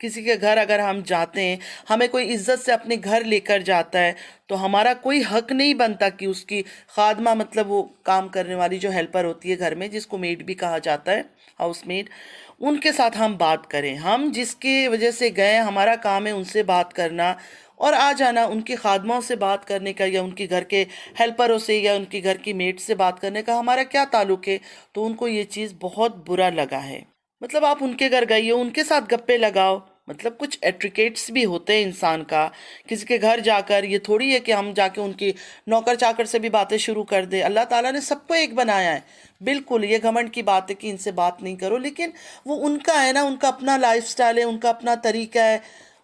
کسی کے گھر اگر ہم جاتے ہیں، ہمیں کوئی عزت سے اپنے گھر لے کر جاتا ہے، تو ہمارا کوئی حق نہیں بنتا کہ اس کی خادمہ، مطلب وہ کام کرنے والی جو ہیلپر ہوتی ہے گھر میں، جس کو میڈ بھی کہا جاتا ہے، ہاؤس میڈ، ان کے ساتھ ہم بات کریں۔ ہم جس کی وجہ سے گئے، ہمارا کام ہے ان سے بات کرنا اور آ جانا۔ ان کی خادموں سے بات کرنے کا یا ان کی گھر کے ہیلپروں سے یا ان کی گھر کی میڈ سے بات کرنے کا ہمارا کیا تعلق ہے؟ تو ان کو یہ چیز بہت برا لگا ہے۔ مطلب آپ ان کے گھر گئی ہو، ان کے ساتھ گپے لگاؤ، مطلب کچھ ایٹریکیٹس بھی ہوتے ہیں انسان کا۔ کسی کے گھر جا کر یہ تھوڑی ہے کہ ہم جا کے ان کی نوکر چاکر سے بھی باتیں شروع کر دیں۔ اللہ تعالیٰ نے سب کو ایک بنایا ہے۔ بالکل یہ گھمنڈ کی بات ہے کہ ان سے بات نہیں کرو، لیکن وہ ان کا ہے نا، ان کا اپنا لائف سٹائل ہے، ان کا اپنا طریقہ ہے،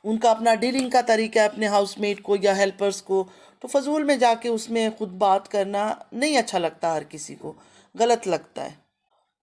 ان کا اپنا ڈیلنگ کا طریقہ ہے اپنے ہاؤس میٹ کو یا ہیلپرز کو۔ تو فضول میں جا کے اس میں خود بات کرنا نہیں اچھا لگتا، ہر کسی کو غلط لگتا ہے۔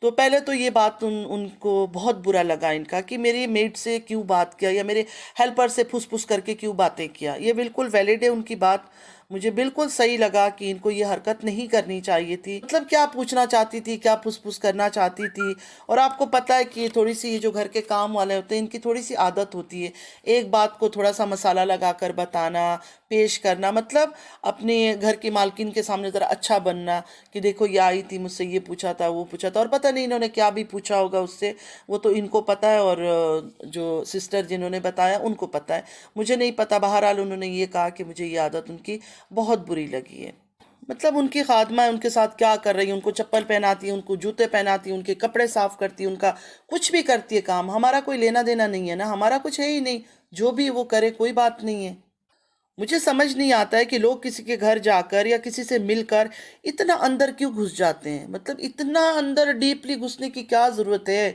تو پہلے تو یہ بات ان کو بہت برا لگا ان کا، کہ میری میڈ سے کیوں بات کیا یا میرے ہیلپر سے پھس پھس کر کے کیوں باتیں کیا۔ یہ بالکل ویلڈ ہے ان کی بات، مجھے بالکل صحیح لگا کہ ان کو یہ حرکت نہیں کرنی چاہیے تھی۔ مطلب کیا پوچھنا چاہتی تھی، کیا پھس پھس کرنا چاہتی تھی۔ اور آپ کو پتہ ہے کہ تھوڑی سی یہ جو گھر کے کام والے ہوتے ہیں، ان کی تھوڑی سی عادت ہوتی ہے ایک بات کو تھوڑا سا مسالہ لگا کر بتانا، پیش کرنا، مطلب اپنے گھر کی مالکن کے سامنے ذرا اچھا بننا کہ دیکھو یہ آئی تھی، مجھ سے یہ پوچھا تھا، وہ پوچھا تھا، اور پتہ نہیں انہوں نے کیا بھی پوچھا ہوگا اس سے، وہ تو ان کو پتہ ہے اور جو سسٹر جنہوں نے بتایا ان کو پتہ ہے، مجھے نہیں پتہ۔ بہرحال انہوں نے یہ کہا کہ مجھے یہ عادت ان کی بہت بری لگی ہے۔ مطلب ان کی خادمہ ان کے ساتھ کیا کر رہی ہے، ان کو چپل پہناتی ہے، ان کو جوتے پہناتی ہے، ان کے کپڑے صاف کرتی ہے، ان کا کچھ بھی کرتی ہے کام۔ ہمارا کوئی لینا دینا نہیں ہے نا، ہمارا کچھ ہے ہی نہیں، جو بھی وہ کرے کوئی بات نہیں ہے۔ مجھے سمجھ نہیں آتا ہے کہ لوگ کسی کے گھر جا کر یا کسی سے مل کر اتنا اندر کیوں گھس جاتے ہیں۔ مطلب اتنا اندر ڈیپلی گھسنے کی کیا ضرورت ہے؟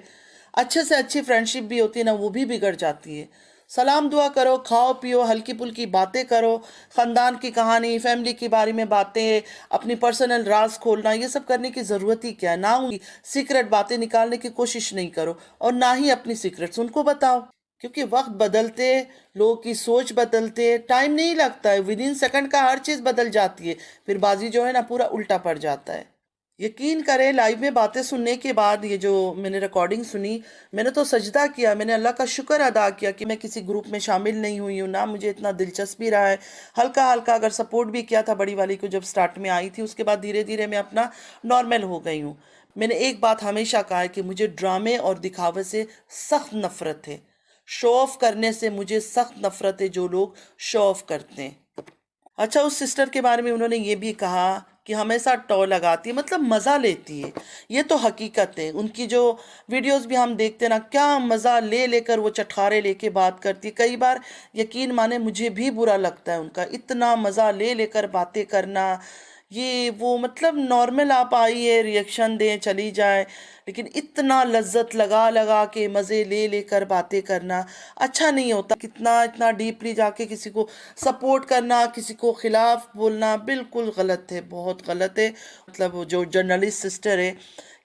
اچھے سے اچھی فرینڈشپ بھی ہوتی ہے نا، وہ بھی بگڑ جاتی ہے۔ سلام دعا کرو، کھاؤ پیو، ہلکی پھلکی باتیں کرو، خاندان کی کہانی، فیملی کے بارے میں باتیں، اپنی پرسنل راز کھولنا، یہ سب کرنے کی ضرورت ہی کیا ہے؟ نہ ان کی سیکرٹ باتیں نکالنے کی کوشش نہیں کرو، اور نہ ہی اپنی سیکرٹس ان کو بتاؤ، کیونکہ وقت بدلتے، لوگوں کی سوچ بدلتے، ٹائم نہیں لگتا ہے، ودن سیکنڈ کا ہر چیز بدل جاتی ہے، پھر بازی جو ہے نا پورا الٹا پڑ جاتا ہے۔ یقین کریں، لائیو میں باتیں سننے کے بعد یہ جو میں نے ریکارڈنگ سنی، میں نے تو سجدہ کیا، میں نے اللہ کا شکر ادا کیا کہ میں کسی گروپ میں شامل نہیں ہوئی ہوں، نہ مجھے اتنا دلچسپی رہا ہے۔ ہلکا ہلکا اگر سپورٹ بھی کیا تھا بڑی والی کو جب سٹارٹ میں آئی تھی، اس کے بعد دھیرے دھیرے میں اپنا نارمل ہو گئی ہوں۔ میں نے ایک بات ہمیشہ کہا ہے کہ مجھے ڈرامے اور دکھاوے سے سخت نفرت ہے، شو آف کرنے سے مجھے سخت نفرت ہے، جو لوگ شو آف کرتے ہیں۔ اچھا، اس سسٹر کے بارے میں انہوں نے یہ بھی کہا کہ ہمیشہ ٹو لگاتی ہے، مطلب مزہ لیتی ہے۔ یہ تو حقیقت ہے، ان کی جو ویڈیوز بھی ہم دیکھتے ہیں نا، کیا مزہ لے لے کر وہ چٹخارے لے کے بات کرتی ہے۔ کئی بار یقین مانے مجھے بھی برا لگتا ہے ان کا اتنا مزہ لے لے کر باتیں کرنا، یہ وہ مطلب نارمل آپ آئیے ریئیکشن دیں چلی جائے، لیکن اتنا لذت لگا لگا کے مزے لے لے کر باتیں کرنا اچھا نہیں ہوتا۔ کتنا اتنا ڈیپلی جا کے کسی کو سپورٹ کرنا، کسی کو خلاف بولنا بالکل غلط ہے، بہت غلط ہے۔ مطلب وہ جو جرنلسٹ سسٹر ہے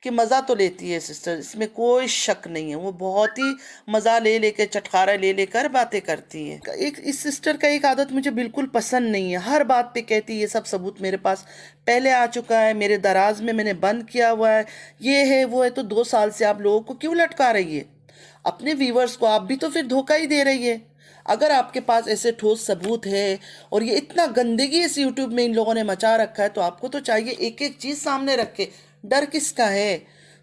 کہ مزہ تو لیتی ہے سسٹر، اس میں کوئی شک نہیں ہے، وہ بہت ہی مزہ لے لے کے چٹخارا لے لے کر باتیں کرتی ہے۔ اس سسٹر کا ایک عادت مجھے بالکل پسند نہیں ہے، ہر بات پہ کہتی ہے یہ سب ثبوت میرے پاس پہلے آ چکا ہے، میرے دراز میں نے بند کیا ہوا ہے، یہ ہے وہ ہے۔ تو 2 سال سے آپ لوگوں کو کیوں لٹکا رہی ہے؟ اپنے ویورز کو آپ بھی تو پھر دھوکہ ہی دے رہی ہے۔ اگر آپ کے پاس ایسے ٹھوس ثبوت ہے اور یہ اتنا گندگی اس یوٹیوب میں ان لوگوں نے مچا رکھا ہے، تو آپ کو تو چاہیے ایک ایک چیز سامنے رکھے۔ ڈر کس کا ہے؟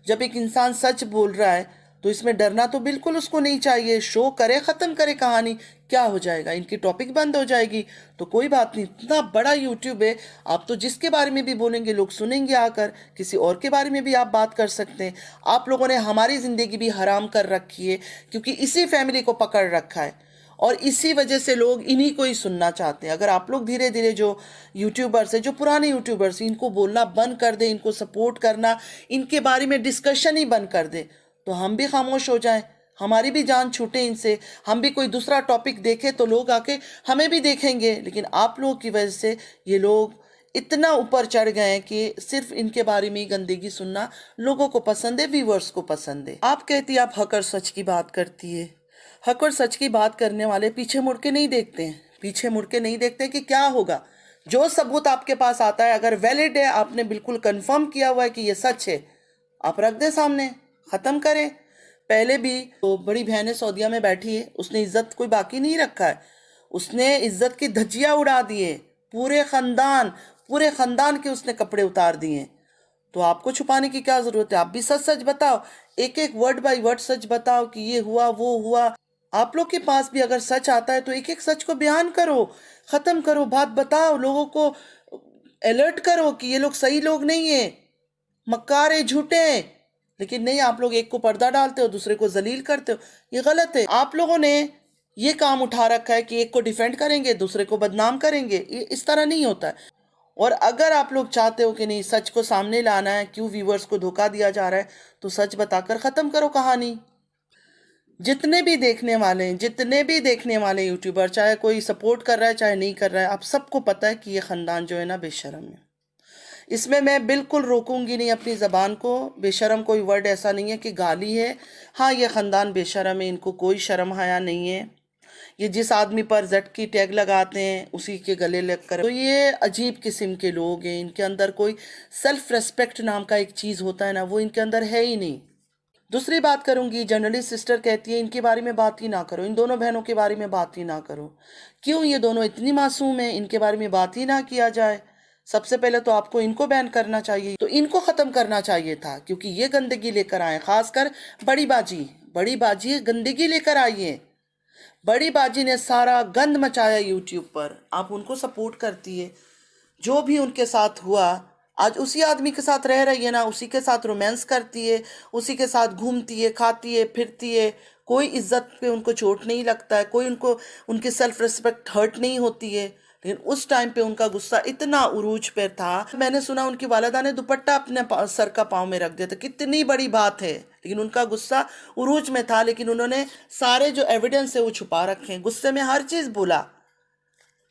جب ایک انسان سچ بول رہا ہے تو اس میں ڈرنا تو بالکل اس کو نہیں چاہیے۔ شو کرے، ختم کرے کہانی، کیا ہو جائے گا؟ ان کی ٹاپک بند ہو جائے گی تو کوئی بات نہیں، اتنا بڑا یوٹیوب ہے، آپ تو جس کے بارے میں بھی بولیں گے لوگ سنیں گے آ کر، کسی اور کے بارے میں بھی آپ بات کر سکتے ہیں۔ آپ لوگوں نے ہماری زندگی بھی حرام کر رکھی ہے، کیونکہ اسی فیملی کو پکڑ رکھا ہے، اور اسی وجہ سے لوگ انہی کو ہی سننا چاہتے ہیں۔ اگر آپ لوگ دھیرے دھیرے جو یوٹیوبرز ہیں، جو پرانے یوٹیوبرز ہیں، ان کو بولنا بند کر دیں، ان کو سپورٹ کرنا، ان کے بارے میں ڈسکشن ہی بند کر دیں، تو ہم بھی خاموش ہو جائیں، ہماری بھی جان چھوٹے ان سے، ہم بھی کوئی دوسرا ٹاپک دیکھیں تو لوگ آ کے ہمیں بھی دیکھیں گے۔ لیکن آپ لوگوں کی وجہ سے یہ لوگ اتنا اوپر چڑھ گئے ہیں کہ صرف ان کے بارے میں ہی گندگی سننا لوگوں کو پسند ہے، ویورز کو پسند ہے۔ آپ کہتی آپ حق اور سچ کی بات کرتی ہے، حق اور سچ کی بات کرنے والے پیچھے مڑ کے نہیں دیکھتے ہیں، پیچھے مڑ کے نہیں دیکھتے کہ کیا ہوگا۔ جو ثبوت آپ کے پاس آتا ہے، اگر ویلڈ ہے، آپ نے بالکل کنفرم کیا ہوا ہے کہ یہ سچ ہے، آپ رکھ دیں سامنے، ختم کریں۔ پہلے بھی تو بڑی بہن سعودیہ میں بیٹھی ہے، اس نے عزت کوئی باقی نہیں رکھا ہے، اس نے عزت کی دھجیاں اڑا دیے، پورے خاندان کے اس نے کپڑے اتار دیے. تو آپ کو چھپانے کی کیا ضرورت ہے؟ آپ بھی سچ سچ بتاؤ، ایک ایک ورڈ بائی ورڈ سچ بتاؤ کہ یہ ہوا وہ ہوا. آپ لوگ کے پاس بھی اگر سچ آتا ہے تو ایک ایک سچ کو بیان کرو، ختم کرو، بات بتاؤ، لوگوں کو الرٹ کرو کہ یہ لوگ صحیح لوگ نہیں ہیں، مکار ہیں، جھوٹے ہیں. لیکن نہیں، آپ لوگ ایک کو پردہ ڈالتے ہو، دوسرے کو ذلیل کرتے ہو. یہ غلط ہے. آپ لوگوں نے یہ کام اٹھا رکھا ہے کہ ایک کو ڈیفینڈ کریں گے، دوسرے کو بدنام کریں گے. یہ اس طرح نہیں ہوتا ہے. اور اگر آپ لوگ چاہتے ہو کہ نہیں سچ کو سامنے لانا ہے، کیوں ویورز کو دھوکہ دیا جا رہا ہے، تو سچ بتا کر ختم کرو کہانی. جتنے بھی دیکھنے والے یوٹیوبر، چاہے کوئی سپورٹ کر رہا ہے چاہے نہیں کر رہا ہے، آپ سب کو پتہ ہے کہ یہ خاندان جو ہے نا بے شرم ہے. اس میں بالکل روکوں گی نہیں اپنی زبان کو. بے شرم کوئی ورڈ ایسا نہیں ہے کہ گالی ہے. ہاں، یہ خاندان بے شرم ہے، ان کو کوئی شرم حیا نہیں ہے. یہ جس آدمی پر زٹ کی ٹیگ لگاتے ہیں اسی کے گلے لگ کر، تو یہ عجیب قسم کے لوگ ہیں. ان کے اندر کوئی سیلف ریسپیکٹ نام کا ایک چیز ہوتا ہے نا، وہ ان کے اندر ہے ہی نہیں. دوسری بات کروں گی، جرنلسٹ سسٹر کہتی ہے ان کے بارے میں بات ہی نہ کرو، ان دونوں بہنوں کے بارے میں بات ہی نہ کرو. کیوں؟ یہ دونوں اتنی معصوم ہیں، ان کے بارے میں بات ہی نہ کیا جائے. سب سے پہلے تو آپ کو ان کو بین کرنا چاہیے، تو ان کو ختم کرنا چاہیے تھا، کیونکہ یہ گندگی لے کر آئے. خاص کر بڑی باجی گندگی لے کر آئی ہے. بڑی باجی نے سارا گند مچایا یوٹیوب پر. آپ ان کو سپورٹ کرتی ہے. جو بھی ان کے ساتھ ہوا، آج اسی آدمی کے ساتھ رہ رہی ہے نا، اسی کے ساتھ رومانس کرتی ہے، اسی کے ساتھ گھومتی ہے، کھاتی ہے، پھرتی ہے. کوئی عزت پہ ان کو چوٹ نہیں لگتا ہے، کوئی ان کی سیلف ریسپیکٹ ہرٹ نہیں ہوتی ہے. لیکن اس ٹائم پہ ان کا غصہ اتنا عروج پہ تھا. میں نے سنا ان کی والدہ نے دوپٹہ اپنے سر کا پاؤں میں رکھ دیا تھا. کتنی بڑی بات ہے. لیکن ان کا غصہ عروج میں تھا، لیکن انہوں نے سارے جو ایویڈنس ہے وہ چھپا رکھے ہیں. غصے میں ہر چیز بولا،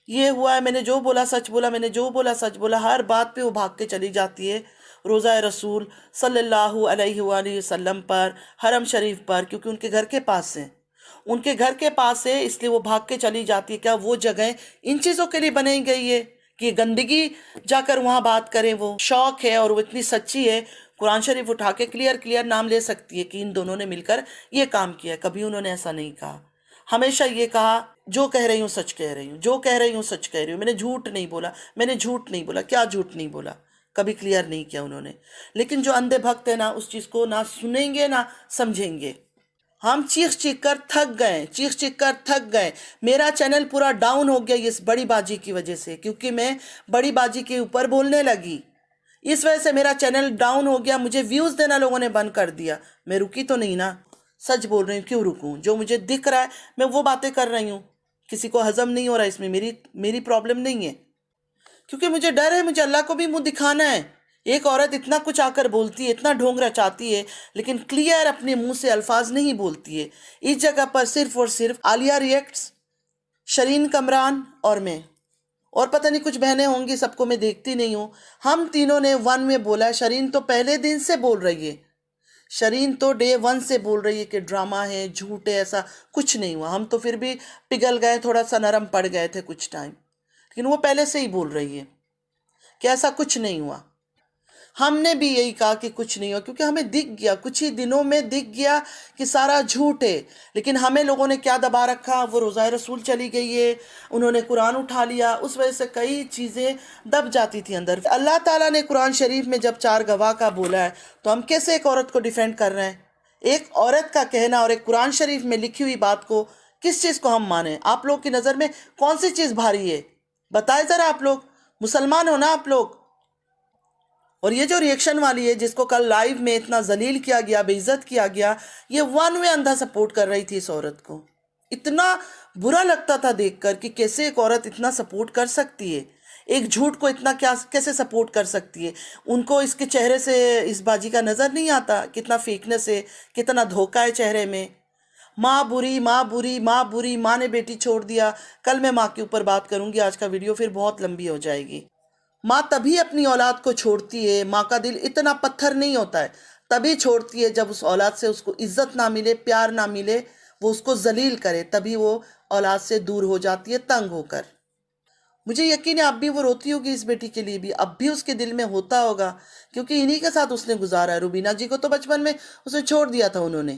یہ ہوا ہے، میں نے جو بولا سچ بولا، میں نے جو بولا سچ بولا. ہر بات پہ وہ بھاگ کے چلی جاتی ہے روضہ رسول صلی اللہ علیہ وآلہ وسلم پر، حرم شریف پر، کیونکہ ان کے گھر کے پاس ہیں. ان کے گھر کے پاس ہے، اس لیے وہ بھاگ کے چلی جاتی ہے. کیا وہ جگہ ان چیزوں کے لیے بنائی گئی ہے کہ گندگی جا کر وہاں بات کریں؟ وہ شوق ہے اور وہ اتنی سچی ہے، قرآن شریف اٹھا کے کلیئر نام لے سکتی ہے کہ ان دونوں نے مل کر یہ کام کیا. کبھی انہوں نے ایسا نہیں کہا. ہمیشہ یہ کہا جو کہہ رہی ہوں سچ کہہ رہی ہوں، جو کہہ رہی ہوں سچ کہہ رہی ہوں، میں نے جھوٹ نہیں بولا، میں نے جھوٹ نہیں بولا. کیا جھوٹ نہیں بولا؟ کبھی کلیئر نہیں کیا انہوں نے. لیکن جو اندھے بھکت ہیں نا، اس چیز کو نہ سنیں گے نہ سمجھیں گے. ہم چیخ کر تھک گئے. میرا چینل پورا ڈاؤن ہو گیا اس بڑی باجی کی وجہ سے، کیونکہ میں بڑی باجی کے اوپر بولنے لگی. اس وجہ سے میرا چینل ڈاؤن ہو گیا. مجھے ویوز دینا لوگوں نے بند کر دیا. میں رکی تو نہیں نا، سچ بول رہی ہوں. کیوں رکوں؟ جو مجھے دکھ رہا ہے میں وہ باتیں کر رہی ہوں. کسی کو ہضم نہیں ہو رہا، اس میں میری پرابلم نہیں ہے، کیونکہ مجھے ڈر ہے. مجھے اللہ کو بھی منہ دکھانا ہے. ایک عورت اتنا کچھ آ کر بولتی ہے، اتنا ڈھونگ رچاتی ہے، لیکن کلیئر اپنے منہ سے الفاظ نہیں بولتی ہے. اس جگہ پر صرف اور صرف عالیہ ریئیکٹس، شرین کمران اور میں، اور پتہ نہیں کچھ بہنیں ہوں گی، سب کو میں دیکھتی نہیں ہوں. ہم تینوں نے ون میں بولا ہے. شرین تو پہلے دن سے بول رہی ہے، شرین تو ڈے ون سے بول رہی ہے کہ ڈرامہ ہے، جھوٹ ہے، ایسا کچھ نہیں ہوا. ہم تو پھر بھی پگھل گئے، تھوڑا سا نرم پڑ گئے تھے کچھ ٹائم، لیکن وہ پہلے سے ہی بول رہی ہے کہ ایسا کچھ نہیں ہوا. ہم نے بھی یہی کہا کہ کچھ نہیں ہوا، کیونکہ ہمیں دکھ گیا، کچھ ہی دنوں میں دکھ گیا کہ سارا جھوٹ ہے. لیکن ہمیں لوگوں نے کیا دبا رکھا؟ وہ روضہ رسول چلی گئی ہے، انہوں نے قرآن اٹھا لیا، اس وجہ سے کئی چیزیں دب جاتی تھی اندر. اللہ تعالیٰ نے قرآن شریف میں جب 4 گواہ کا بولا ہے، تو ہم کیسے ایک عورت کو ڈیفینڈ کر رہے ہیں؟ ایک عورت کا کہنا اور ایک قرآن شریف میں لکھی ہوئی بات کو، کس چیز کو ہم مانیں؟ آپ لوگ کی نظر میں کون سی چیز بھاری ہے؟ بتائے ذرا. آپ لوگ مسلمان ہو نا آپ لوگ. اور یہ جو ریئیکشن والی ہے، جس کو کل لائیو میں اتنا ذلیل کیا گیا، بے عزت کیا گیا، یہ ون وے اندھا سپورٹ کر رہی تھی اس عورت کو. اتنا برا لگتا تھا دیکھ کر کہ کیسے ایک عورت اتنا سپورٹ کر سکتی ہے، ایک جھوٹ کو اتنا کیسے سپورٹ کر سکتی ہے. ان کو اس کے چہرے سے اس باجی کا نظر نہیں آتا کتنا فیکنس ہے، کتنا دھوکہ ہے چہرے میں. ماں بری، ماں بری، ماں بری، ماں نے بیٹی چھوڑ دیا. کل میں ماں کے اوپر بات کروں گی، آج کا ویڈیو پھر بہت لمبی ہو جائے گی. ماں تبھی اپنی اولاد کو چھوڑتی ہے. ماں کا دل اتنا پتھر نہیں ہوتا ہے، تبھی چھوڑتی ہے جب اس اولاد سے اس کو عزت نہ ملے، پیار نہ ملے، وہ اس کو ذلیل کرے، تبھی وہ اولاد سے دور ہو جاتی ہے تنگ ہو کر. مجھے یقین ہے اب بھی وہ روتی ہوگی اس بیٹی کے لیے بھی، اب بھی اس کے دل میں ہوتا ہوگا، کیونکہ انہی کے ساتھ اس نے گزارا ہے. روبینہ جی کو تو بچپن میں اسے چھوڑ دیا تھا انہوں نے.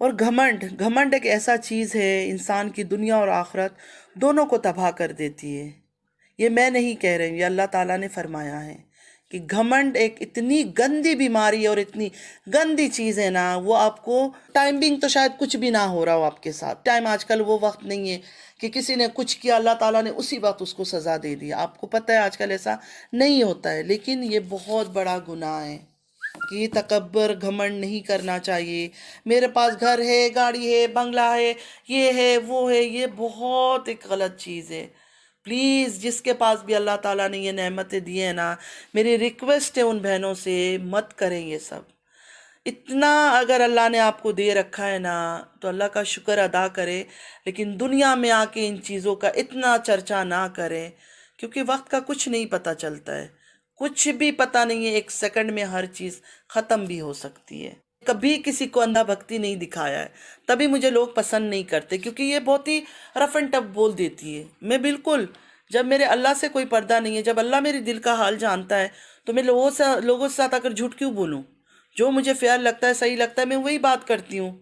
اور گھمنڈ ایک ایسا چیز ہے انسان کی دنیا اور آخرت دونوں کو تباہ کر دیتی ہے. یہ میں نہیں کہہ رہی ہوں، یہ اللہ تعالیٰ نے فرمایا ہے کہ گھمنڈ ایک اتنی گندی بیماری ہے اور اتنی گندی چیز ہے نا، وہ آپ کو ٹائم بینگ تو شاید کچھ بھی نہ ہو رہا ہو آپ کے ساتھ. ٹائم آج کل وہ وقت نہیں ہے کہ کسی نے کچھ کیا اللہ تعالیٰ نے اسی وقت اس کو سزا دے دی. آپ کو پتہ ہے آج کل ایسا نہیں ہوتا ہے، لیکن یہ بہت بڑا گناہ ہے کہ تکبر گھمنڈ نہیں کرنا چاہیے. میرے پاس گھر ہے، گاڑی ہے، بنگلہ ہے، یہ ہے وہ ہے، یہ بہت ایک غلط چیز ہے. پلیز جس کے پاس بھی اللہ تعالیٰ نے یہ نعمتیں دی ہیں نا، میری ریکویسٹ ہے ان بہنوں سے مت کریں یہ سب. اتنا اگر اللہ نے آپ کو دے رکھا ہے نا تو اللہ کا شکر ادا کرے، لیکن دنیا میں آ کے ان چیزوں کا اتنا چرچا نہ کریں، کیونکہ وقت کا کچھ نہیں پتہ چلتا ہے. کچھ بھی پتہ نہیں ہے، ایک سیکنڈ میں ہر چیز ختم بھی ہو سکتی ہے. کبھی کسی کو اندھا بھکتی نہیں دکھایا ہے، تبھی مجھے لوگ پسند نہیں کرتے، کیونکہ یہ بہت ہی رف اینڈ ٹف بول دیتی ہے. میں بالکل، جب میرے اللہ سے کوئی پردہ نہیں ہے، جب اللہ میرے دل کا حال جانتا ہے، تو میں لوگوں سے ساتھ آ کر جھوٹ کیوں بولوں؟ جو مجھے فیئر لگتا ہے، صحیح لگتا ہے، میں وہی بات کرتی ہوں.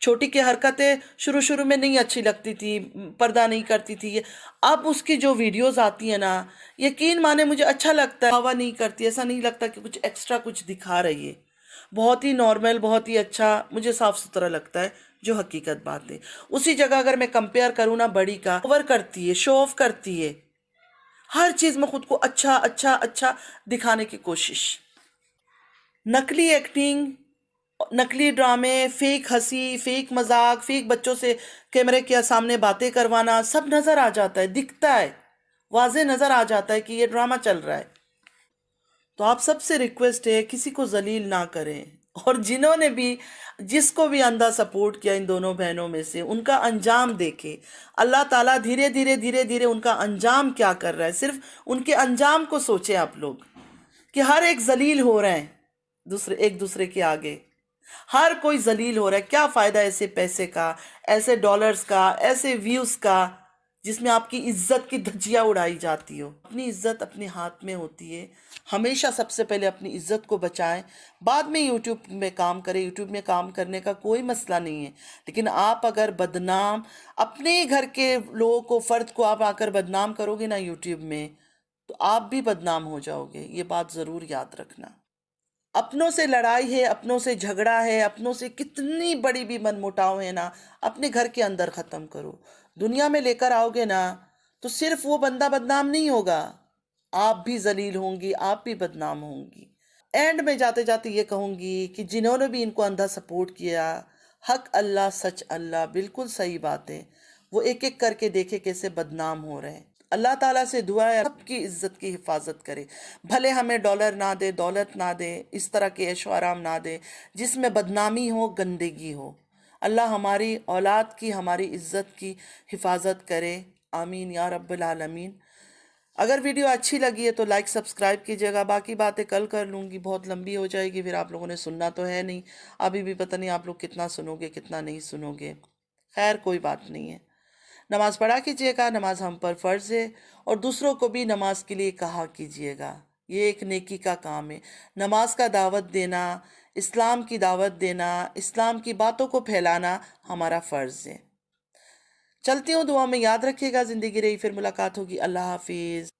چھوٹی کی حرکتیں شروع میں نہیں اچھی لگتی تھی، پردہ نہیں کرتی تھی، اب اس کی جو ویڈیوز آتی ہیں نا، یقین مانے مجھے اچھا لگتا ہے. ہوا نہیں کرتی، ایسا نہیں لگتا کہ کچھ ایکسٹرا کچھ دکھا رہی ہے. بہت ہی نارمل، بہت ہی اچھا، مجھے صاف ستھرا لگتا ہے، جو حقیقت بات ہے. اسی جگہ اگر میں کمپیئر کروں نا بڑی کا، اوور کرتی ہے، شو آف کرتی ہے، ہر چیز میں خود کو اچھا اچھا اچھا دکھانے کی کوشش. نقلی ایکٹنگ، نقلی ڈرامے، فیک ہنسی، فیک مذاق، فیک بچوں سے کیمرے کے سامنے باتیں کروانا، سب نظر آ جاتا ہے، دکھتا ہے، واضح نظر آ جاتا ہے کہ یہ ڈرامہ چل رہا ہے. تو آپ سب سے ریکویسٹ ہے کسی کو ذلیل نہ کریں. اور جنہوں نے بھی جس کو بھی اندھا سپورٹ کیا ان دونوں بہنوں میں سے، ان کا انجام دیکھے. اللہ تعالیٰ دھیرے دھیرے ان کا انجام کیا کر رہا ہے. صرف ان کے انجام کو سوچیں آپ لوگ، کہ ہر ایک ذلیل ہو رہے ہیں ایک دوسرے کے آگے. ہر کوئی ذلیل ہو رہا ہے. کیا فائدہ ایسے پیسے کا، ایسے ڈالرز کا، ایسے ویوز کا، جس میں آپ کی عزت کی دھجیاں اڑائی جاتی ہو. اپنی عزت اپنے ہاتھ میں ہوتی ہے. ہمیشہ سب سے پہلے اپنی عزت کو بچائیں، بعد میں یوٹیوب میں کام کریں. یوٹیوب میں کام کرنے کا کوئی مسئلہ نہیں ہے، لیکن آپ اگر بدنام اپنے گھر کے لوگوں کو، فرد کو آپ آ کر بدنام کرو گے نا یوٹیوب میں، تو آپ بھی بدنام ہو جاؤ گے. یہ بات ضرور یاد رکھنا. اپنوں سے لڑائی ہے، اپنوں سے جھگڑا ہے، اپنوں سے کتنی بڑی بھی من مٹاؤ ہے نا، اپنے گھر کے اندر ختم کرو. دنیا میں لے کر آؤ گے نا تو صرف وہ بندہ بدنام نہیں ہوگا، آپ بھی ذلیل ہوں گی، آپ بھی بدنام ہوں گی. اینڈ میں جاتے جاتے یہ کہوں گی کہ جنہوں نے بھی ان کو اندھا سپورٹ کیا، حق اللہ سچ اللہ، بالکل صحیح بات ہے. وہ ایک ایک کر کے دیکھے کیسے بدنام ہو رہے ہیں. اللہ تعالیٰ سے دعا ہے سب کی عزت کی حفاظت کرے. بھلے ہمیں ڈالر نہ دے، دولت نہ دے، اس طرح کے عیش و آرام نہ دے جس میں بدنامی ہو، گندگی ہو. اللہ ہماری اولاد کی، ہماری عزت کی حفاظت کرے. آمین یا رب العالمین. اگر ویڈیو اچھی لگی ہے تو لائک سبسکرائب کیجیے گا. باقی باتیں کل کر لوں گی، بہت لمبی ہو جائے گی، پھر آپ لوگوں نے سننا تو ہے نہیں. ابھی بھی پتہ نہیں آپ لوگ کتنا سنو گے کتنا نہیں سنو گے. خیر کوئی بات نہیں ہے. نماز پڑھا کیجیے گا، نماز ہم پر فرض ہے، اور دوسروں کو بھی نماز کے لیے کہا کیجیے گا. یہ ایک نیکی کا کام ہے. نماز کا دعوت دینا، اسلام کی دعوت دینا، اسلام کی باتوں کو پھیلانا ہمارا فرض ہے. چلتی ہوں، دعا میں یاد رکھیے گا. زندگی رہی پھر ملاقات ہوگی. اللہ حافظ.